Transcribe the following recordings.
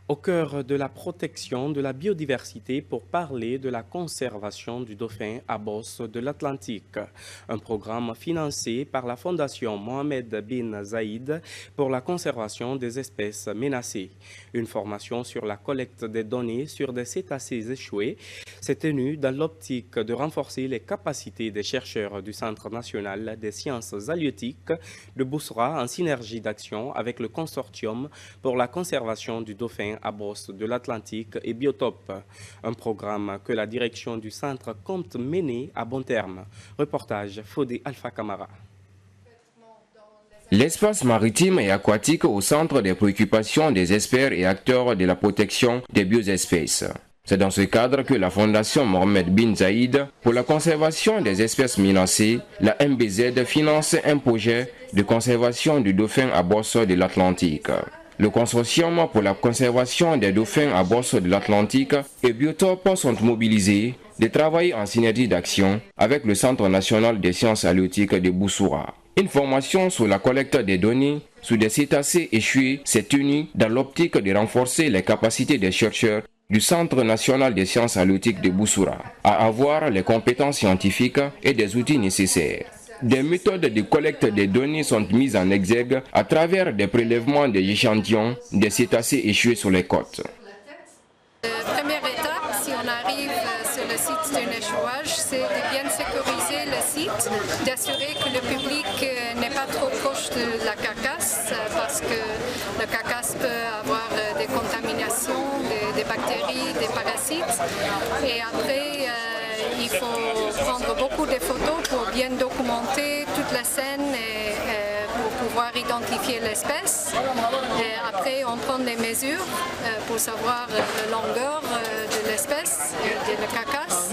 au cœur de la protection de la biodiversité pour parler de la conservation du dauphin à bosse de l'Atlantique. Un programme financé par la Fondation Mohamed bin Zayed pour la conservation des espèces menacées. Une formation sur la collecte des données sur des cétacés échoués s'est tenue dans l'optique de renforcer les capacités des chercheurs du Centre national des sciences halieutiques de Boussra en synergie d'action avec le consortium pour la conservation du dauphin à bosse de l'Atlantique et Biotope, un programme que la direction du centre compte mener à bon terme. Reportage Fodé Alpha Camara. L'espace maritime et aquatique au centre des préoccupations des experts et acteurs de la protection des bioespèces. C'est dans ce cadre que la Fondation Mohamed bin Zayed pour la conservation des espèces menacées, la MBZ, finance un projet de conservation du dauphin à bosse de l'Atlantique. Le consortium pour la conservation des dauphins à bosse de l'Atlantique et Biotope sont mobilisés de travailler en synergie d'action avec le Centre national des sciences halieutiques de Boussra. Une formation sur la collecte des données sur des cétacés échoués s'est tenue dans l'optique de renforcer les capacités des chercheurs du Centre national des sciences halieutiques de Boussra à avoir les compétences scientifiques et des outils nécessaires. Des méthodes de collecte des données sont mises en exergue à travers des prélèvements des échantillons des cétacés échoués sur les côtes. Première étape, si on arrive sur le site d'un échouage, c'est de bien sécuriser le site, d'assurer que le public n'est pas trop proche de la carcasse, parce que la carcasse peut avoir des contaminations, des bactéries, des parasites. Et après, il faut prendre beaucoup de photos pour bien documenter toute la scène et pour pouvoir identifier l'espèce. Après, on prend des mesures pour savoir la longueur de l'espèce, de la carcasse.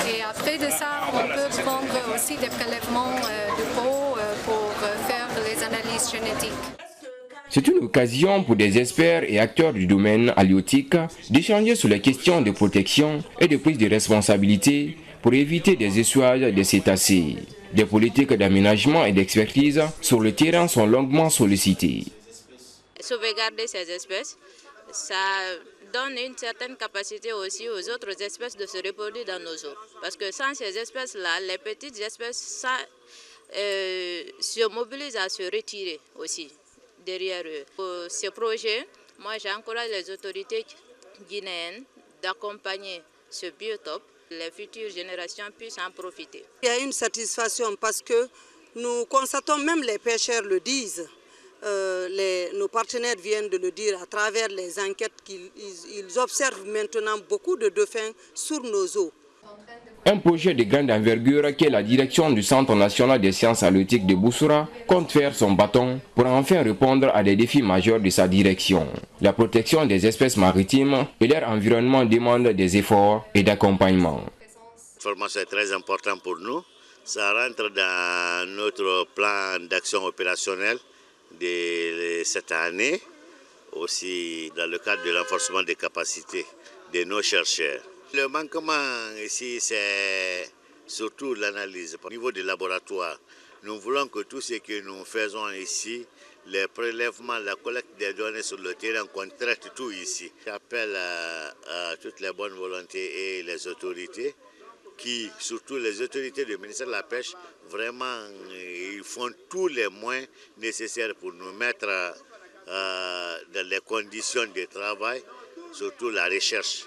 Et après de ça, on peut prendre aussi des prélèvements de peau pour faire les analyses génétiques. C'est une occasion pour des experts et acteurs du domaine halieutique d'échanger sur les questions de protection et de prise de responsabilité pour éviter des échouages de cétacés. Des politiques d'aménagement et d'expertise sur le terrain sont longuement sollicitées. Sauvegarder ces espèces, ça donne une certaine capacité aussi aux autres espèces de se reproduire dans nos eaux. Parce que sans ces espèces-là, les petites espèces se mobilisent à se retirer aussi derrière eux. Pour ce projet, moi j'encourage les autorités guinéennes d'accompagner ce biotope. Les futures générations puissent en profiter. Il y a une satisfaction parce que nous constatons, même les pêcheurs le disent, nos partenaires viennent de le dire à travers les enquêtes qu'ils observent maintenant beaucoup de dauphins sur nos eaux. Un projet de grande envergure que la direction du Centre national des sciences halieutiques de Boussra compte faire son bâton pour enfin répondre à des défis majeurs de sa direction. La protection des espèces maritimes et leur environnement demandent des efforts et d'accompagnement. La formation est très importante pour nous. Ça rentre dans notre plan d'action opérationnelle de cette année, aussi dans le cadre de renforcement des capacités de nos chercheurs. Le manquement ici, c'est surtout l'analyse. Au niveau des laboratoires, nous voulons que tout ce que nous faisons ici, les prélèvements, la collecte des données sur le terrain, qu'on traite tout ici. J'appelle à toutes les bonnes volontés et les autorités, surtout les autorités du ministère de la Pêche, vraiment, ils font tous les moyens nécessaires pour nous mettre dans les conditions de travail, surtout la recherche.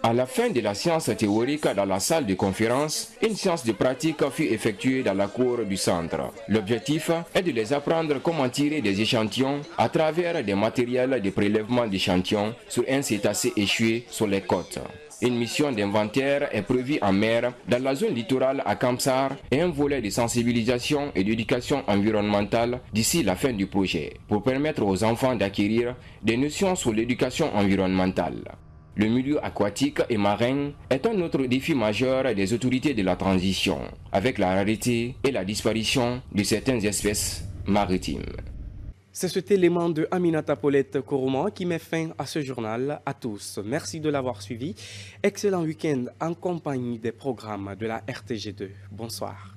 À la fin de la séance théorique dans la salle de conférence, une séance de pratique fut effectuée dans la cour du centre. L'objectif est de les apprendre comment tirer des échantillons à travers des matériels de prélèvement d'échantillons sur un cétacé échoué sur les côtes. Une mission d'inventaire est prévue en mer dans la zone littorale à Kamsar et un volet de sensibilisation et d'éducation environnementale d'ici la fin du projet pour permettre aux enfants d'acquérir des notions sur l'éducation environnementale. Le milieu aquatique et marin est un autre défi majeur des autorités de la transition, avec la rareté et la disparition de certaines espèces maritimes. C'est cet élément de Aminata Paulette Kourouma qui met fin à ce journal. À tous, merci de l'avoir suivi. Excellent week-end en compagnie des programmes de la RTG2. Bonsoir.